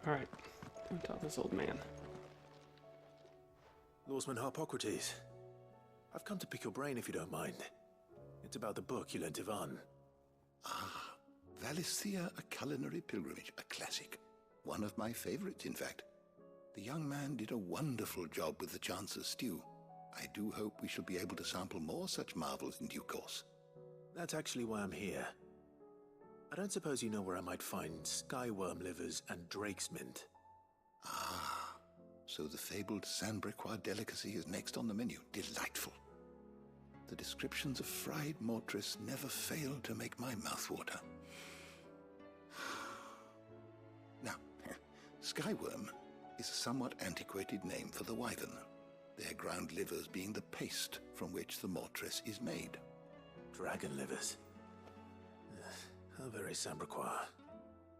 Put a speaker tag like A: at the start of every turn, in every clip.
A: Alright, don't tell this old man.
B: Lawsman Harpocrates, I've come to pick your brain if you don't mind. It's about the book you lent Ivan.
C: Ah, Valisthea, A Culinary Pilgrimage, a classic. One of my favorites, in fact. The young man did a wonderful job with the Chance's stew. I do hope we shall be able to sample more such marvels in due course.
B: That's actually why I'm here. I don't suppose you know where I might find skyworm livers and drake's mint.
C: Ah, so the fabled Sandbrequois delicacy is next on the menu. Delightful. The descriptions of fried mortress never fail to make my mouth water. Now, skyworm is a somewhat antiquated name for the wyvern, their ground livers being the paste from which the mortress is made.
B: Dragon livers. How very Sandbrequois.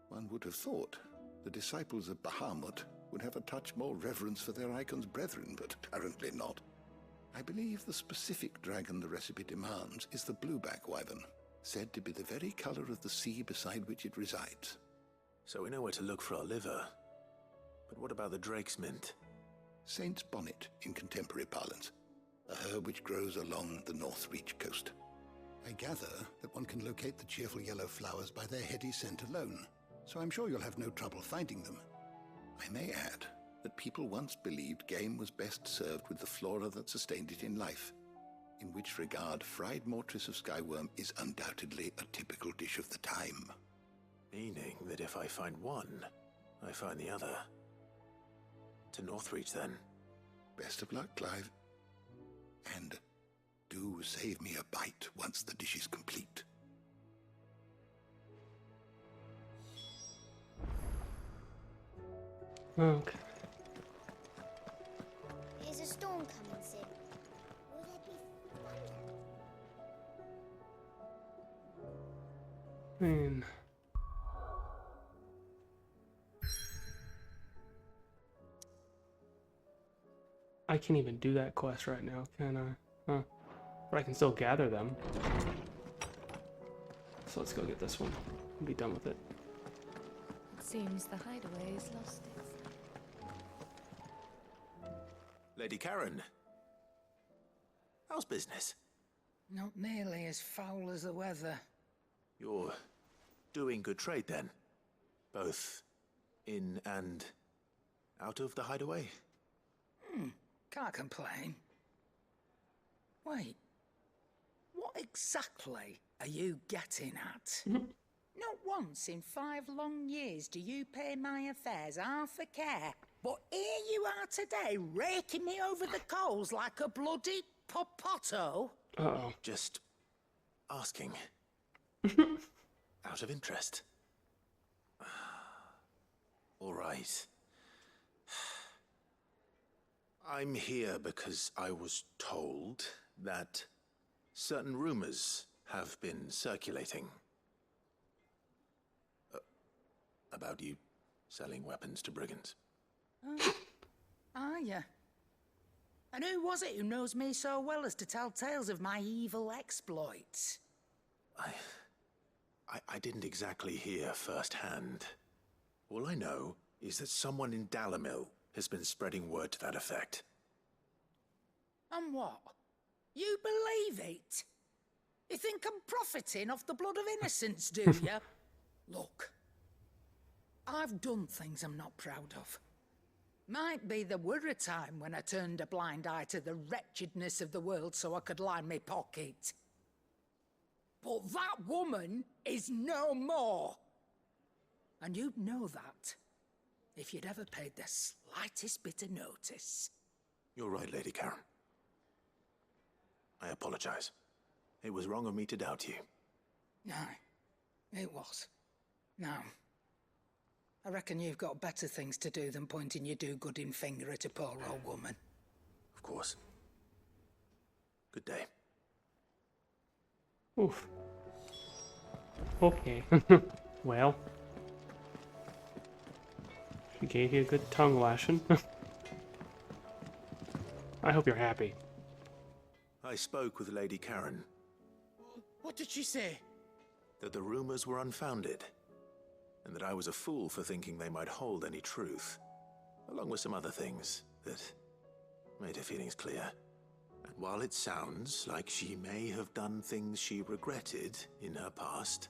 C: One would have thought the disciples of Bahamut would have a touch more reverence for their icon's brethren, but apparently not. I believe the specific dragon the recipe demands is the blueback wyvern, said to be the very color of the sea beside which it resides.
B: So we know where to look for our liver. But what about the drake's mint?
C: Saint's bonnet in contemporary parlance, a herb which grows along the North Reach coast. I gather that one can locate the cheerful yellow flowers by their heady scent alone, so I'm sure you'll have no trouble finding them. I may add that people once believed game was best served with the flora that sustained it in life, in which regard fried mortress of skyworm is undoubtedly a typical dish of the time.
B: Meaning that if I find one, I find the other. To Northreach, then.
C: Best of luck, Clive. And do save me a bite once the dish is complete.
A: Okay.
D: Is a storm coming soon? Will there be thunder?
A: Man. I can't even do that quest right now, can I? Huh. But I can still gather them. So let's go get this one and be done with it.
E: It seems the hideaway has lost its...
B: Lady Karen. How's business?
F: Not nearly as foul as the weather.
B: You're doing good trade, then? Both in and out of the hideaway?
F: Can't complain. Wait. What exactly are you getting at? Not once in 5 long years do you pay my affairs half a care. But here you are today, raking me over the coals like a bloody popoto.
A: Uh-oh.
B: Just asking. Out of interest. All right. I'm here because I was told that certain rumors have been circulating about you selling weapons to brigands.
F: Are you? And who was it who knows me so well as to tell tales of my evil exploits?
B: I didn't exactly hear firsthand. All I know is that someone in Dalamil has been spreading word to that effect.
F: And what? You believe it? You think I'm profiting off the blood of innocents, do you? Look, I've done things I'm not proud of. Might be there were a time when I turned a blind eye to the wretchedness of the world so I could line my pocket. But that woman is no more. And you'd know that if you'd ever paid the slightest bit of notice.
B: You're right, Lady Karen. I apologize. It was wrong of me to doubt you.
F: Aye, it was. Now, I reckon you've got better things to do than pointing your do-gooding finger at a poor old woman.
B: Of course. Good day.
A: Oof. Okay. Well. She gave you a good tongue lashing. I hope you're happy.
B: I spoke with Lady Karen.
G: What did she say?
B: That the rumors were unfounded. and that I was a fool for thinking they might hold any truth, along with some other things that made her feelings clear. And while it sounds like she may have done things she regretted in her past,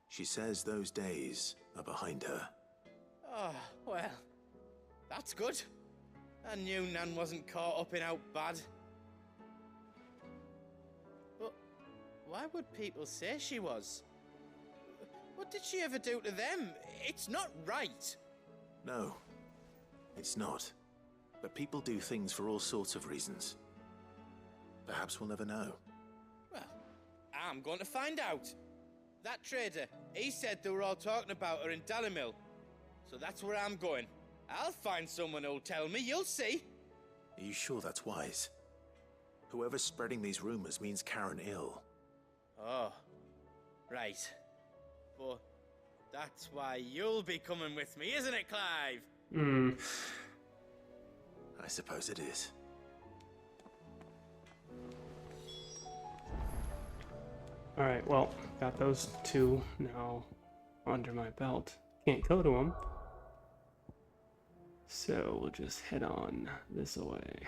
B: she says those days are behind her.
G: Oh, well, that's good. I knew Nan wasn't caught up in out bad. But why would people say she was? What did she ever do to them? It's not right.
B: No, it's not. But people do things for all sorts of reasons. Perhaps we'll never know.
G: Well, I'm going to find out. That trader, he said they were all talking about her in Dalimil. So that's where I'm going. I'll find someone who'll tell me, you'll see.
B: Are you sure that's wise? Whoever's spreading these rumors means Karen ill.
G: Oh, right. But that's why you'll be coming with me, isn't it, Clive?
B: I suppose it is.
A: Alright, well, got those two now under my belt. Can't go to them. So we'll just head on this way.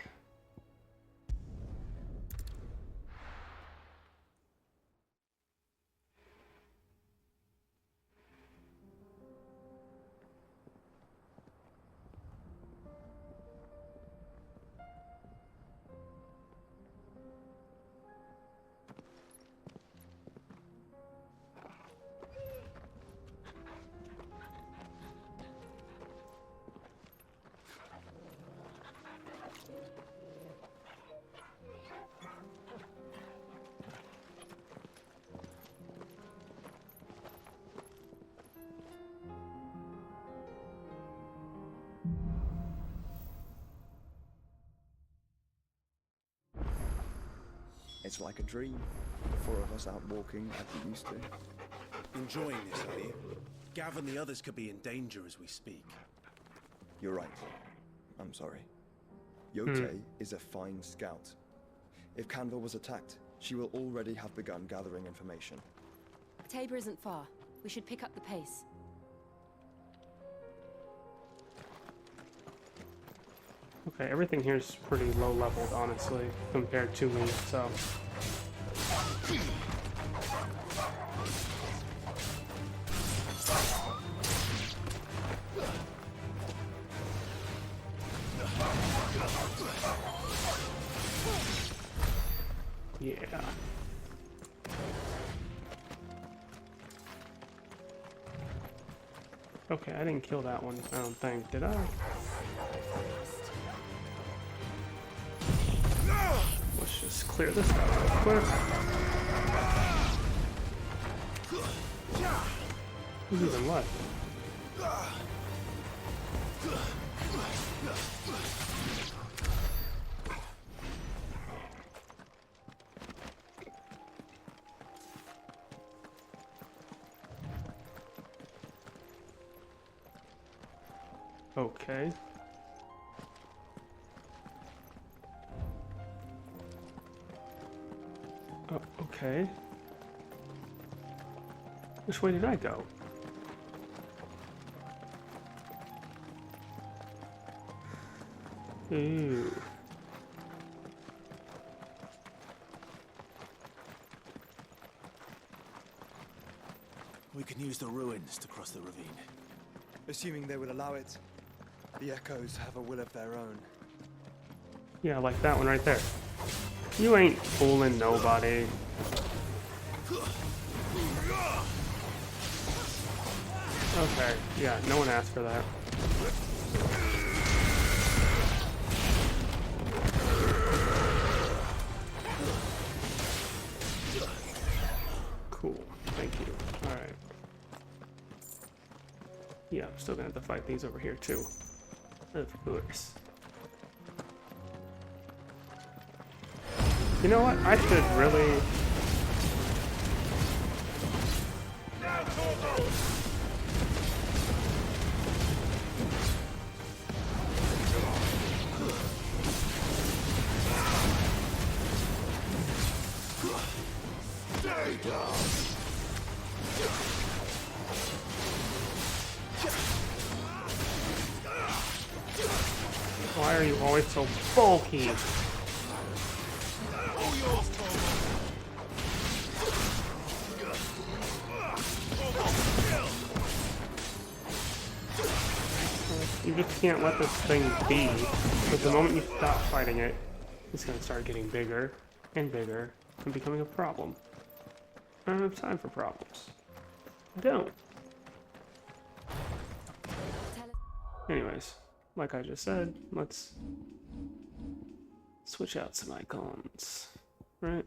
H: It's like a dream. The four of us out walking like we used to.
I: Enjoying this, are you? Gav and the others could be in danger as we speak.
H: You're right. I'm sorry. Yote is a fine scout. If Canville was attacked, she will already have begun gathering information.
J: Tabor isn't far. We should pick up the pace.
A: Okay, everything here is pretty low leveled, honestly, compared to me, so. Yeah. Okay, I didn't kill that one, I don't think, did I? Let's just clear this out real quick. Who's even left? Okay. Oh, okay. Which way did I go? Ooh.
B: We can use the ruins to cross the ravine.
H: Assuming they will allow it. The Echoes have a will of their own.
A: Yeah, like that one right there. You ain't fooling nobody. Okay, yeah, no one asked for that. Cool, thank you. Alright. Yeah, I'm still gonna have to fight these over here too. Of course. You know what? I should really... Why are you always so bulky? You just can't let this thing be, because the moment you stop fighting it, it's going to start getting bigger and bigger and becoming a problem. I don't have time for problems. I don't. Anyways, like I just said, let's switch out some icons, right?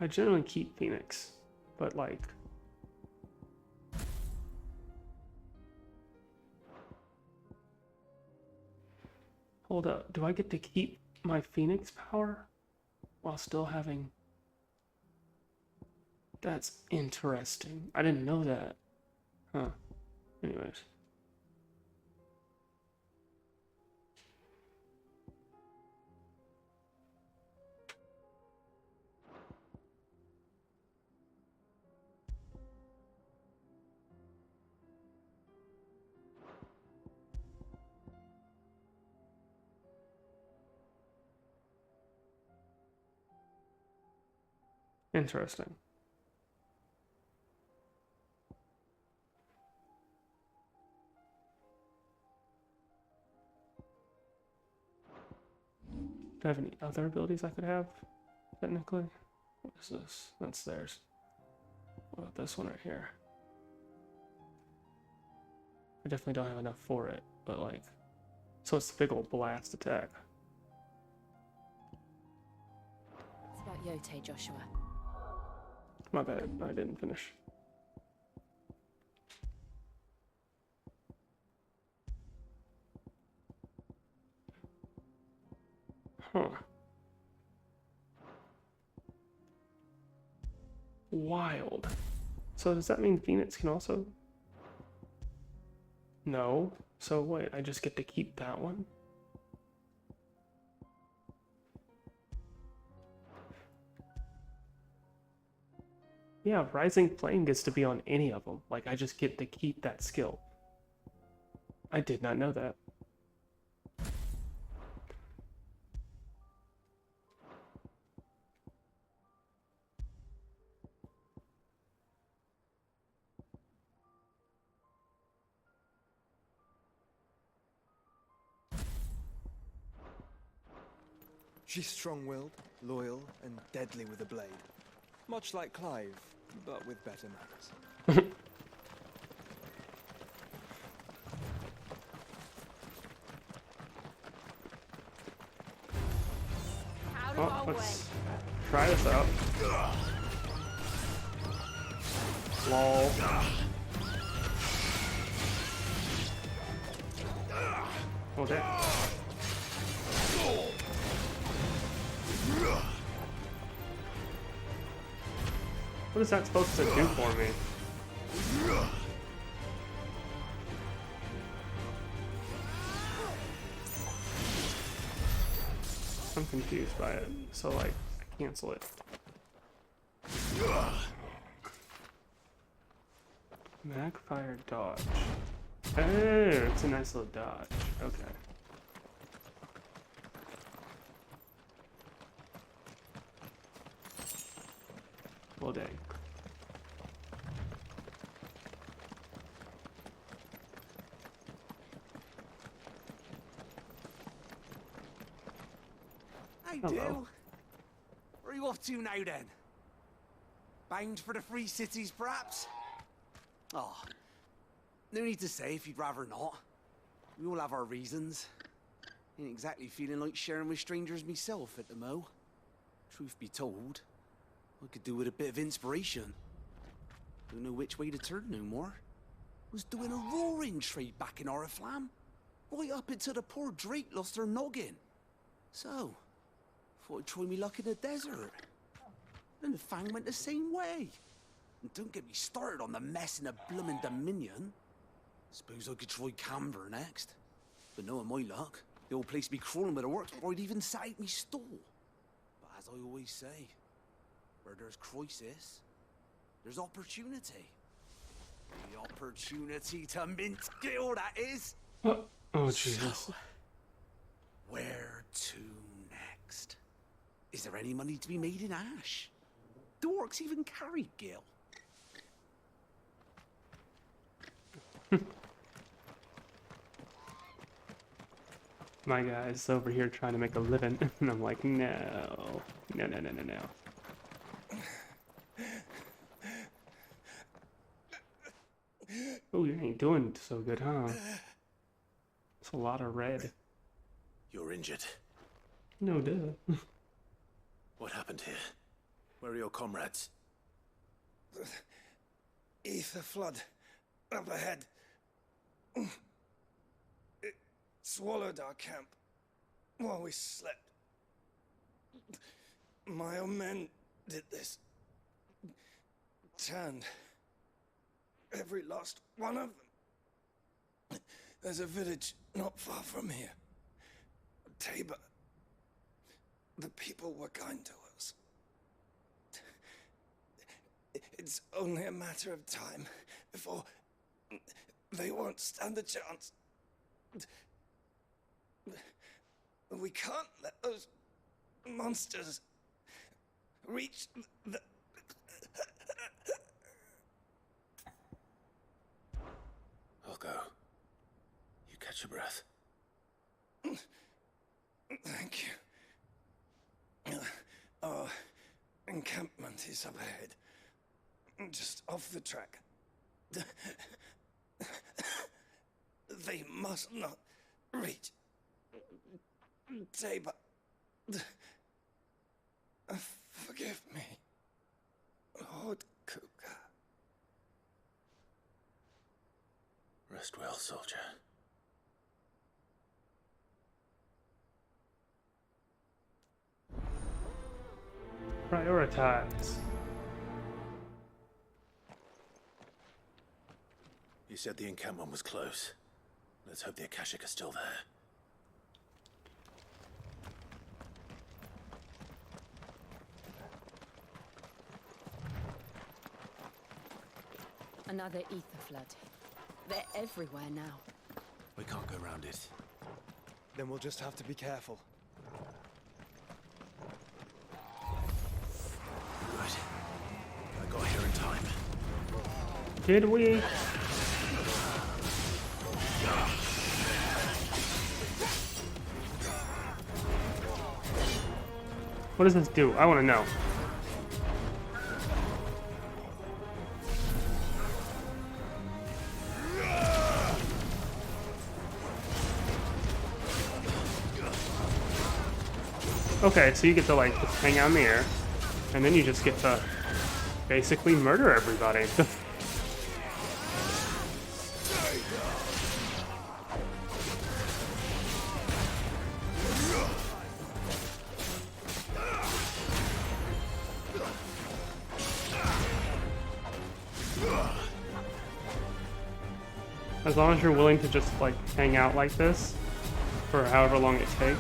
A: I generally keep Phoenix, but like... Hold up, do I get to keep my Phoenix power while still having... That's interesting. I didn't know that. Huh. Anyways. Interesting. Do I have any other abilities I could have, technically? What is this? That's theirs. What about this one right here? I definitely don't have enough for it, but like... So it's the big old blast attack.
J: It's about Yote, Joshua.
A: My bad, I didn't finish. Huh. Wild. So does that mean Phoenix can also... No. So wait, I just get to keep that one? Yeah, Rising Flame gets to be on any of them. Like, I just get to keep that skill. I did not know that.
H: She's strong-willed, loyal, and deadly with a blade. Much like Clive, but with better manners.
A: Well, let's try this out. Lol. Oh, damn. What is that supposed to do for me? I'm confused by it, so like, I cancel it. Magfire dodge. Oh, it's a nice little dodge. Okay. Well, dang.
K: Hey,
A: Hello.
K: Dill. Where are you off to now, then? Bound for the Free Cities, perhaps? Oh, no need to say if you'd rather not. We all have our reasons. Ain't exactly feeling like sharing with strangers myself at the mo. Truth be told, I could do with a bit of inspiration. Don't know which way to turn no more. Was doing a roaring trade back in Oriflamme. Right up until the poor Drake lost her noggin. So, thought I'd try me luck in the desert. And the Fang went the same way. And don't get me started on the mess in the bloomin' Dominion. Suppose I could try Camber next. But knowing my luck, the old place be crawling with the works before I'd even sat out me stall. But as I always say, where there's crisis, there's opportunity. The opportunity to mince Gil, that is.
A: Oh, Jesus.
K: So, where to next? Is there any money to be made in Ash? Do orcs even carry Gil?
A: My guy's over here trying to make a living, and I'm like, no. No, no, no, no, no. Oh, you ain't doing so good, huh? It's a lot of red.
B: You're injured.
A: No, duh.
B: What happened here? Where are your comrades?
L: Ether flood up ahead. It swallowed our camp while we slept. My own men did this. Turned every last one of them. There's a village not far from here. Tabor. The people were kind to us. It's only a matter of time before they won't stand a chance. We can't let those monsters reach the...
B: I'll go. You catch your breath.
L: Thank you. Our encampment is up ahead. Just off the track. They must not reach Tabor. Forgive me, Lord Cougar.
B: Rest well, soldier.
A: Prioritize.
B: You said the encampment was close. Let's hope the Akashic are still there.
J: Another ether flood. They're everywhere now.
B: We can't go round it.
H: Then we'll just have to be careful.
B: Good. I got here in time.
A: Did we? What does this do? I want to know. Okay, so you get to like just hang out in the air, and then you just get to basically murder everybody. As long as you're willing to just like hang out like this for however long it takes.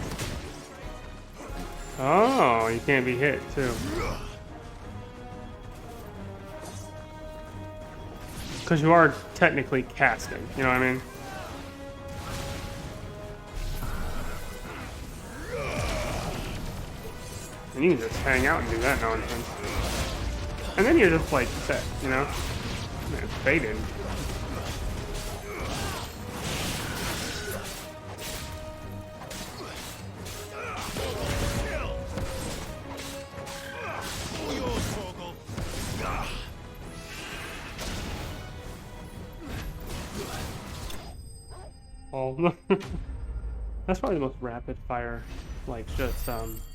A: Oh, you can't be hit too. Because you are technically casting, you know what I mean? And you can just hang out and do that nonsense. And then you're just like set, you know? Man, it's faded. Oh, that's probably the most rapid fire, like just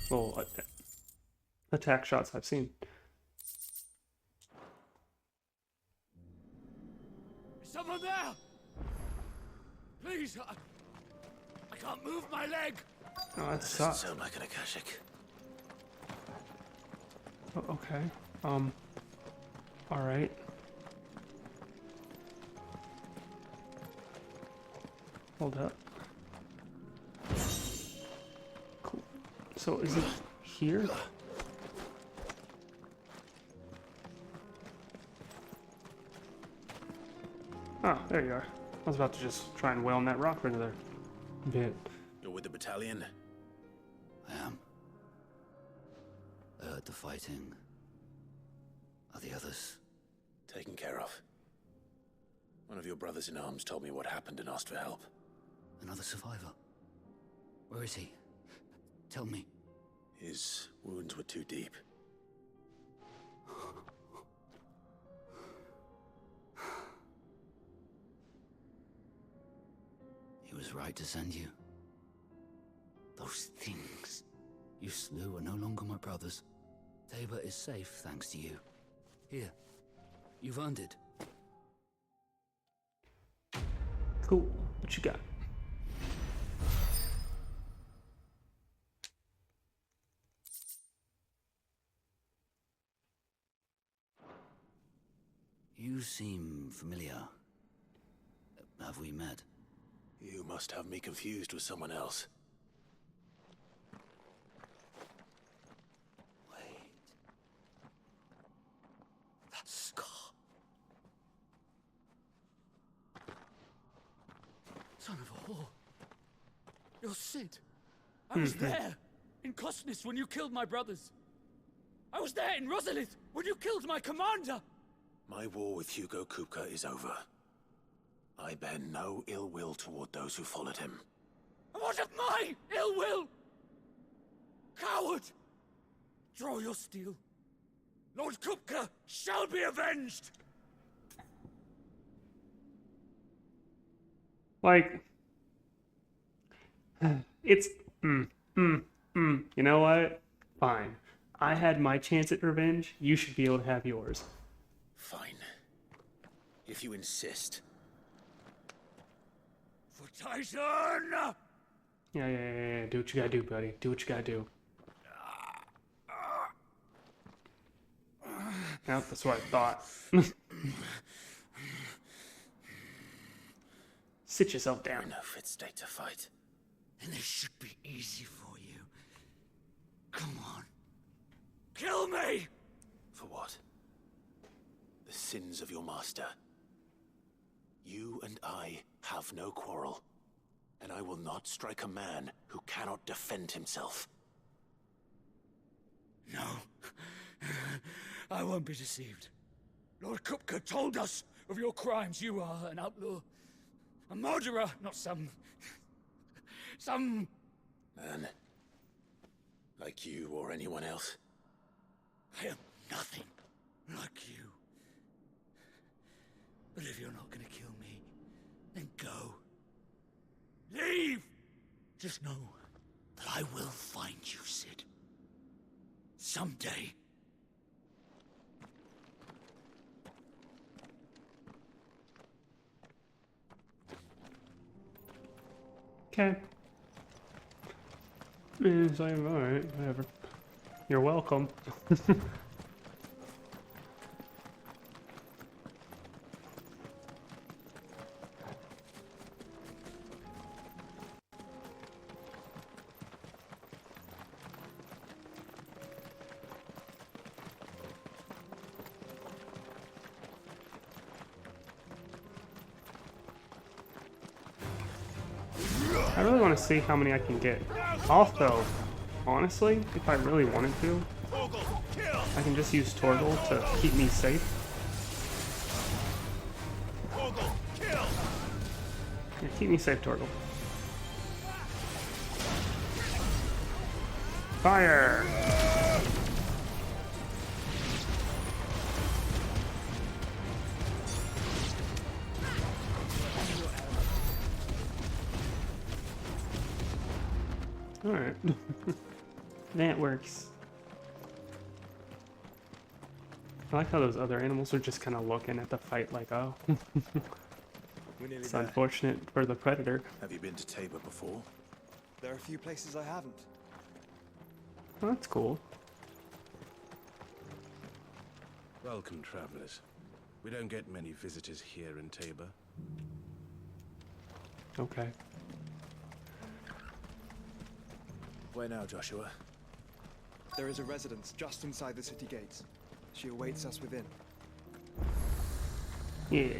A: little attack shots I've seen.
L: Is someone there? Please, I can't move my leg.
A: Oh, that
B: Doesn't
A: sucks.
B: sound like an Akashic.
A: Oh, okay. All right. Hold up. Cool. So is it here? there you are. I was about to just try and wail on that rock for another bit.
B: You're with the battalion?
M: I am. I heard the fighting. Are the others?
B: Taken care of. One of your brothers in arms told me what happened and asked for help.
M: Another survivor? Where is he? Tell me.
B: His wounds were too deep.
M: He was right to send you. Those things you slew are no longer my brothers. Tabor is safe thanks to you. Here, you've earned it.
A: Cool. What you got?
M: You seem familiar. Have we met?
B: You must have me confused with someone else.
M: Wait. That scar. Son of a whore. You're Sid.
N: I was there in Cosnes when you killed my brothers. I was there in Rosalith when you killed my commander.
B: My war with Hugo Kupka is over. I bear no ill will toward those who followed him.
N: And what of my ill will? Coward! Draw your steel. Lord Kupka shall be avenged!
A: Like, it's, you know what? Fine. I had my chance at revenge. You should be able to have yours.
B: Fine. If you insist.
N: For Titan!
A: Yeah. Do what you gotta do, buddy. Do what you gotta do. Yep, that's what I thought. Sit yourself down.
B: You're in no fit state to fight.
N: And this should be easy for you. Come on. Kill me!
B: For what? The sins of your master. You and I have no quarrel, and I will not strike a man who cannot defend himself.
N: No. I won't be deceived. Lord Kupka told us of your crimes. You are an outlaw. A murderer, not some
B: Man. Like you or anyone else.
N: I am nothing like you. But if you're not gonna kill me, then go. Leave! Just know that I will find you, Sid. Someday.
A: Okay. So I'm alright, whatever. You're welcome. I really want to see how many I can get off, though. Honestly, if I really wanted to, I can just use Torgal to keep me safe. Yeah, keep me safe, Torgal. Fire! Alright. That works. I like how those other animals are just kind of looking at the fight like, oh. It's unfortunate for the predator.
B: Have you been to Tabor before?
H: There are a few places I haven't.
A: Oh, that's cool.
I: Welcome, travelers. We don't get many visitors here in Tabor.
A: Okay.
B: Where now, Joshua?
H: There is a residence just inside the city gates. She awaits us within.
A: Yeah.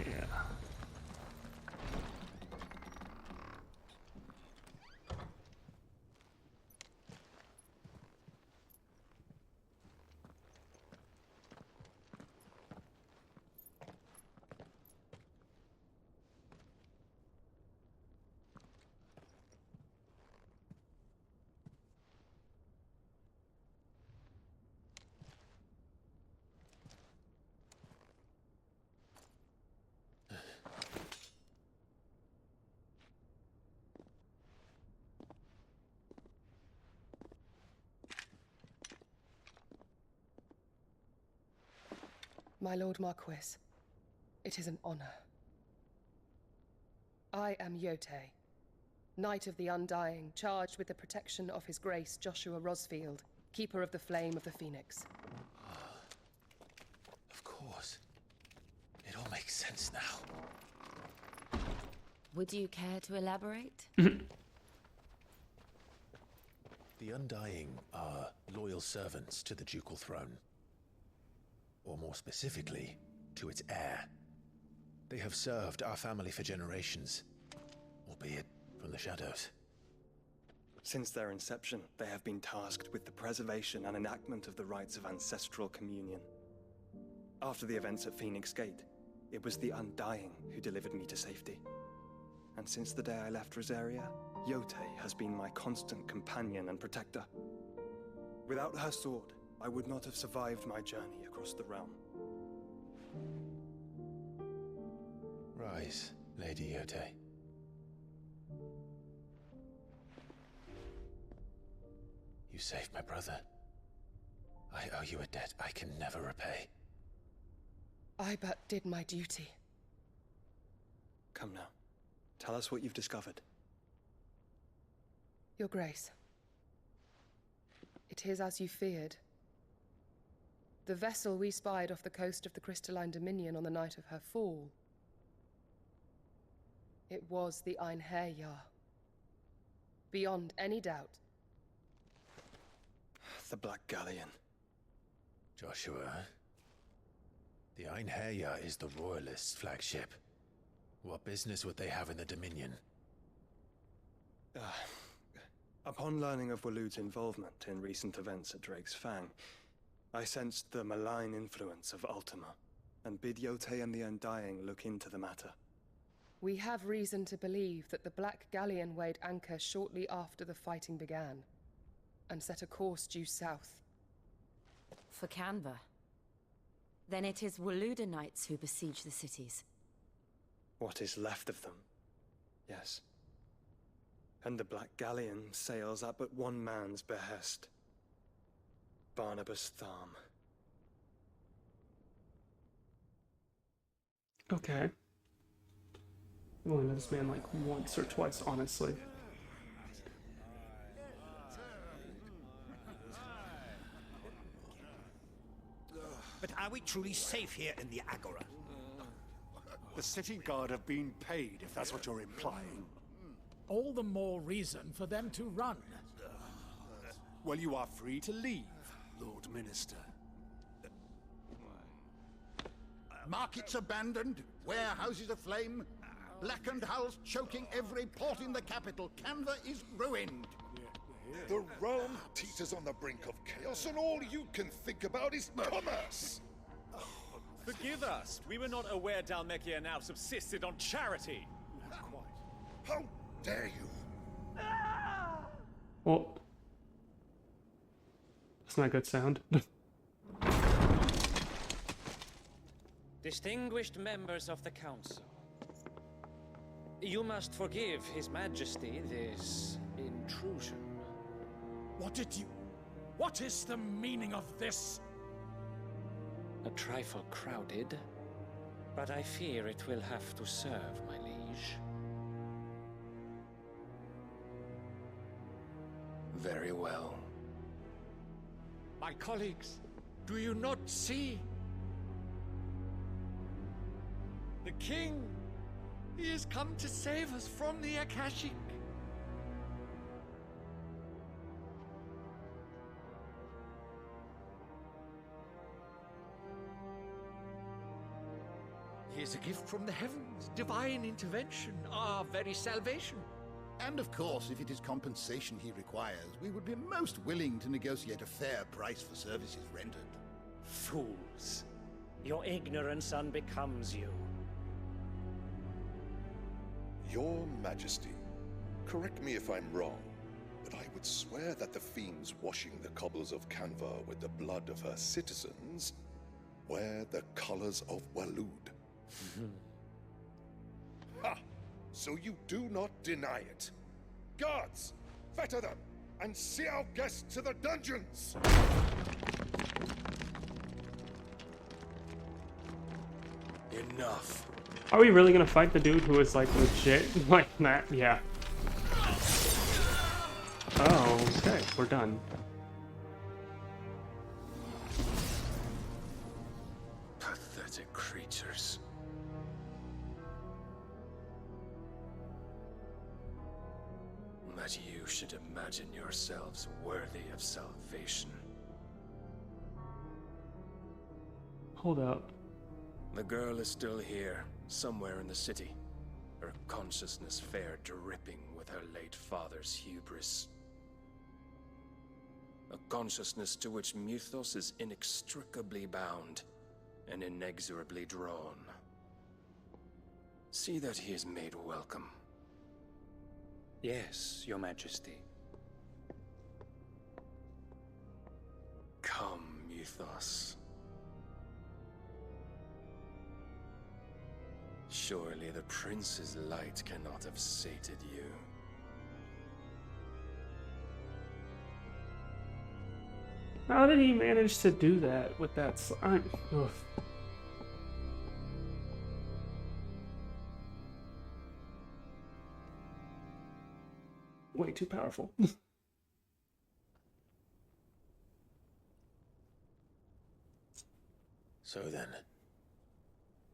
O: My Lord Marquis, it is an honor. I am Yotei, Knight of the Undying, charged with the protection of His Grace Joshua Rosfield, Keeper of the Flame of the Phoenix.
B: Of course. It all makes sense now.
J: Would you care to elaborate?
B: The Undying are loyal servants to the ducal throne. Or more specifically, to its heir. They have served our family for generations, albeit from the shadows.
H: Since their inception, they have been tasked with the preservation and enactment of the rites of ancestral communion. After the events at Phoenix Gate, it was the Undying who delivered me to safety. And since the day I left Rosaria, Yotei has been my constant companion and protector. Without her sword, I would not have survived my journey across the realm.
B: Rise, Lady Yotei. You saved my brother. I owe you a debt I can never repay.
O: I but did my duty.
H: Come now. Tell us what you've discovered.
O: Your Grace. It is as you feared. The vessel we spied off the coast of the Crystalline Dominion on the night of her fall. It was the Einherjar. Beyond any doubt.
H: The Black Galleon.
B: Joshua, the Einherjar is the Royalists' flagship. What business would they have in the Dominion?
H: Upon learning of Waloed's involvement in recent events at Drake's Fang, I sensed the malign influence of Ultima, and bid Yotei and the Undying look into the matter.
O: We have reason to believe that the Black Galleon weighed anchor shortly after the fighting began, and set a course due south.
J: For Canva. Then it is Waloed Knights who besiege the cities.
H: What is left of them, yes. And the Black Galleon sails at but one man's behest. Barnabas Tharm.
A: Okay. I've only met this man like once or twice, honestly.
P: But are we truly safe here in the Agora?
Q: The city guard have been paid, if that's what you're implying.
R: All the more reason for them to run.
Q: Well, you are free to leave, Lord Minister.
C: Markets abandoned, warehouses aflame, blackened hulls choking every port in the capital. Canva is ruined.
S: The realm teeters on the brink of chaos, and all you can think about is commerce.
T: Forgive us. We were not aware Dalmekia now subsisted on charity.
S: How dare you?
A: Well, that's not a good sound.
U: Distinguished members of the Council, you must forgive His Majesty this intrusion.
R: What is the meaning of this?
U: A trifle crowded, but I fear it will have to serve, my liege.
B: Very well.
R: My colleagues, do you not see? The king! He has come to save us from the Akashic. He is a gift from the heavens, divine intervention, our very salvation.
C: And of course, if it is compensation he requires, we would be most willing to negotiate a fair price for services rendered.
V: Fools. Your ignorance unbecomes you.
S: Your Majesty, correct me if I'm wrong, but I would swear that the fiends washing the cobbles of Canva with the blood of her citizens wear the colors of Waloed. Ha! So you do not deny it. Guards, fetter them, and see our guests to the dungeons!
L: Enough.
A: Are we really gonna fight the dude who is like legit like that? Yeah. Oh, okay, we're done.
L: Pathetic creatures. That you should imagine yourselves worthy of salvation.
A: Hold up.
L: The girl is still here, somewhere in the city. Her consciousness fair dripping with her late father's hubris. A consciousness to which Mythos is inextricably bound and inexorably drawn. See that he is made welcome.
U: Yes, Your Majesty.
L: Come, Mythos. Surely the prince's light cannot have sated you.
A: How did he manage to do that with that slime? Ugh. Way too powerful.
B: So then,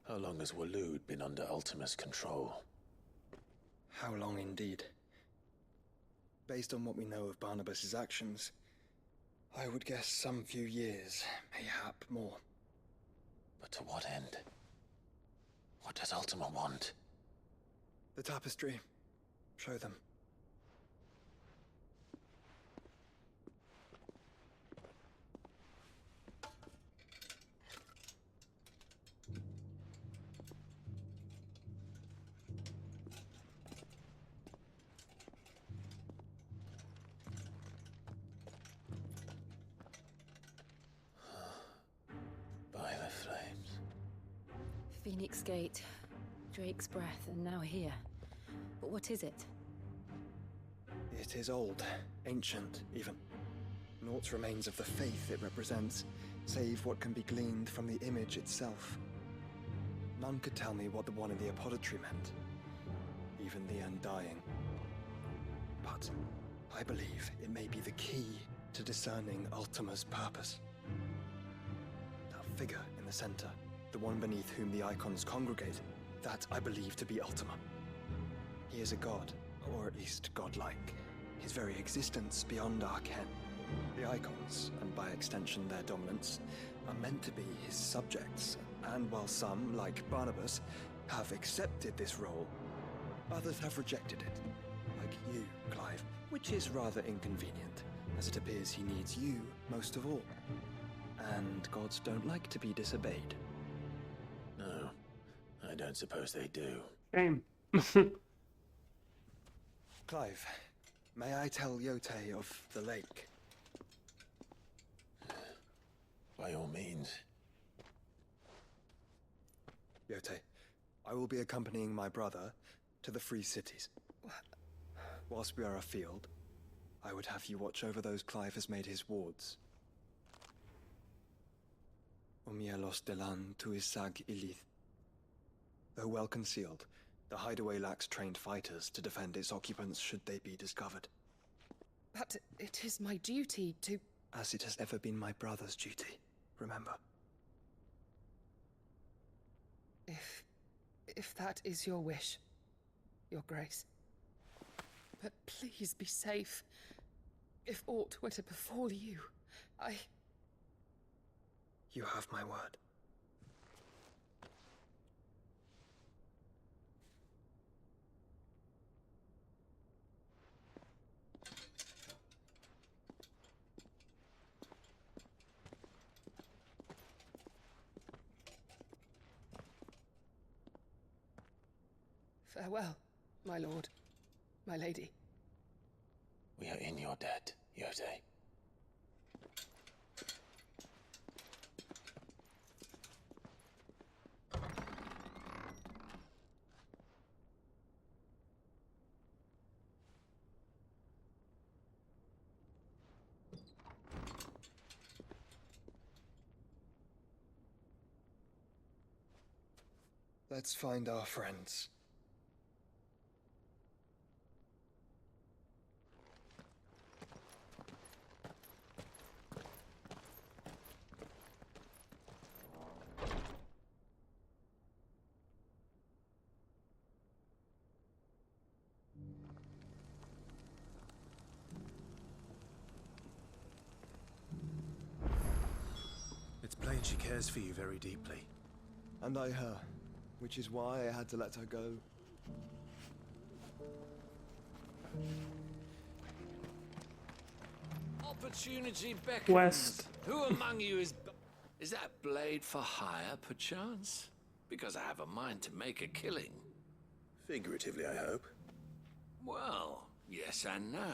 B: how long has Waloed been under Ultima's control?
H: How long indeed? Based on what we know of Barnabas's actions, I would guess some few years, mayhap more.
B: But to what end? What does Ultima want?
H: The tapestry. Show them.
B: By the flames.
J: Phoenix Gate, Drake's Breath, and now here. But what is it?
H: It is old, ancient, even. Naught remains of the faith it represents, save what can be gleaned from the image itself. None could tell me what the one in the apothecary meant, even the Undying. But I believe it may be the key to discerning Ultima's purpose. That figure in the center, the one beneath whom the icons congregate, that I believe to be Ultima. He is a god, or at least godlike. His very existence beyond our ken. The icons, and by extension their dominants, are meant to be his subjects, and while some, like Barnabas, have accepted this role, others have rejected it, like you, Clive, which is rather inconvenient, as it appears he needs you most of all. And gods don't like to be disobeyed.
B: No, I don't suppose they do.
A: Shame.
H: Clive, may I tell Yote of the lake?
B: By all means.
H: Yote, I will be accompanying my brother to the Free Cities. Whilst we are afield, I would have you watch over those Clive has made his wards. Omielos delan tuisag ilith. Though well concealed, the hideaway lacks trained fighters to defend its occupants should they be discovered.
O: But it is my duty to...
H: As it has ever been my brother's duty, remember.
O: If that is your wish, Your Grace. But please be safe. If aught were to befall you,
H: You have my word.
O: Farewell, my lord, my lady.
B: We are in your debt, Yote.
D: Let's find our friends.
I: It's plain she cares for you very deeply.
D: And I her, which is why I had to let her go.
E: Opportunity beckons.
A: West.
E: Who among you is that blade for hire, perchance? Because I have a mind to make a killing.
B: Figuratively, I hope.
E: Well, yes and no.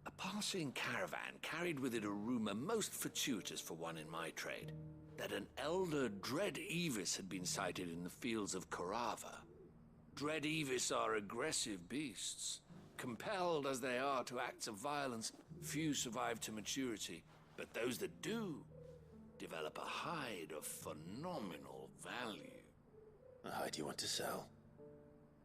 E: A passing caravan carried with it a rumor most fortuitous for one in my trade, that an elder Dread Evis had been sighted in the fields of Carava. Dread Evis are aggressive beasts. Compelled as they are to acts of violence, few survive to maturity, but those that do develop a hide of phenomenal value.
B: A hide you want to sell?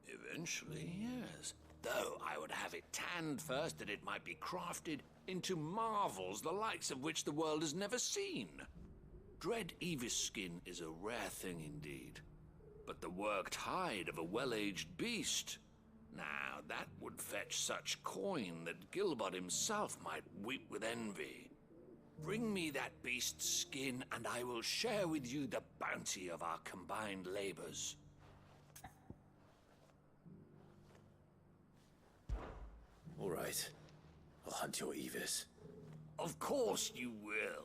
E: Eventually, yes. Though I would have it tanned first that it might be crafted into marvels the likes of which the world has never seen. Dread Evis skin is a rare thing indeed. But the worked hide of a well-aged beast, now that would fetch such coin that Gilbert himself might weep with envy. Bring me that beast's skin, and I will share with you the bounty of our combined labors.
B: All right. I'll hunt your Evis.
E: Of course you will.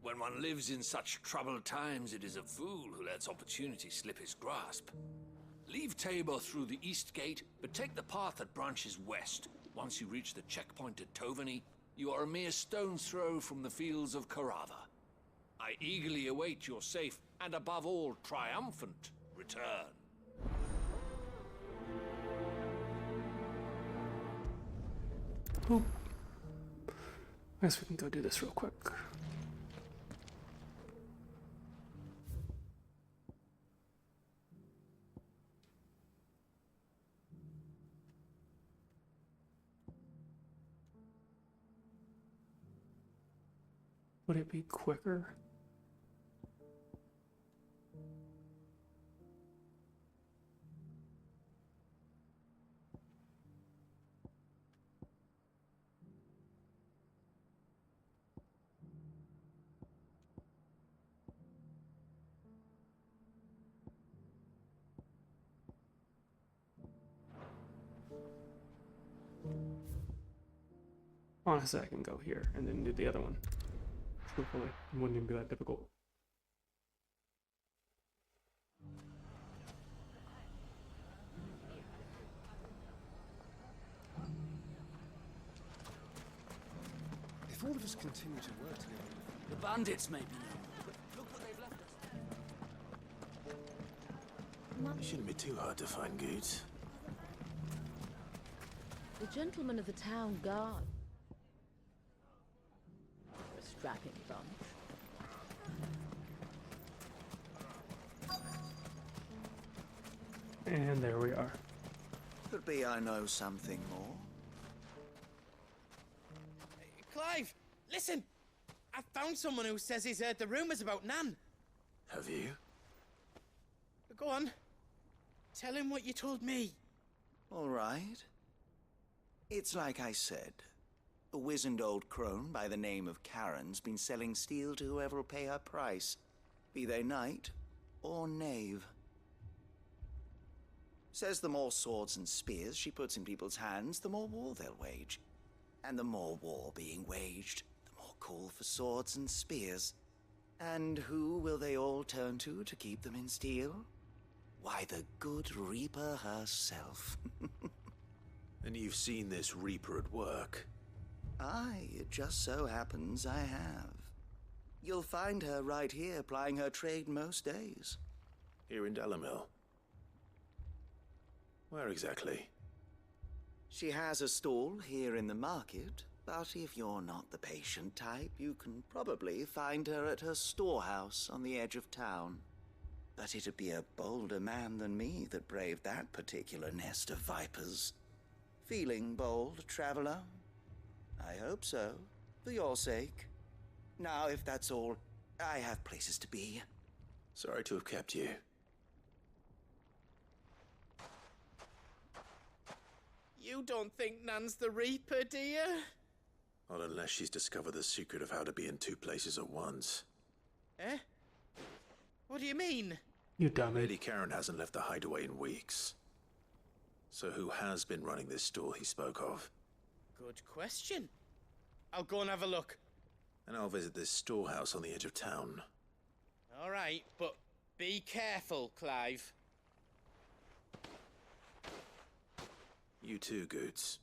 E: When one lives in such troubled times, it is a fool who lets opportunity slip his grasp. Leave Tabor through the east gate, but take the path that branches west. Once you reach the checkpoint at Tovany, you are a mere stone's throw from the fields of Carava. I eagerly await your safe, and above all, triumphant return.
A: Boop. I guess we can go do this real quick. Would it be quicker? Honestly, I can go here and then do the other one. Hopefully, it wouldn't even be that difficult.
K: If all of us continue to work together...
P: The bandits may be known, but look what they've left us.
B: It shouldn't be too hard to find goods.
W: The gentlemen of the town guard. A strapping bunch.
A: And there we are.
X: Could be I know something more.
G: Clive, listen! I found someone who says he's heard the rumors about Nan.
B: Have you?
G: Go on. Tell him what you told me.
X: All right. It's like I said. A wizened old crone by the name of Karen's been selling steel to whoever'll pay her price, be they knight or knave. Says the more swords and spears she puts in people's hands, the more war they'll wage. And the more war being waged, the more call for swords and spears. And who will they all turn to keep them in steel? Why, the good Reaper herself.
B: And you've seen this Reaper at work?
X: Aye, it just so happens I have. You'll find her right here plying her trade most days.
B: Here in Delamil? Where exactly?
X: She has a stall here in the market, but if you're not the patient type, you can probably find her at her storehouse on the edge of town. but it'd be a bolder man than me that braved that particular nest of vipers. Feeling bold, traveler? I hope so, for your sake. Now, if that's all, I have places to be.
B: Sorry to have kept you.
G: You don't think Nan's the Reaper, do you?
B: Not unless she's discovered the secret of how to be in two places at once.
G: Eh? What do you mean?
A: You dummy.
B: Lady Karen hasn't left the hideaway in weeks. So who has been running this stall he spoke of?
G: Good question. I'll go and have a look.
B: And I'll visit this storehouse on the edge of town.
G: All right, but be careful, Clive.
B: You too, Goots.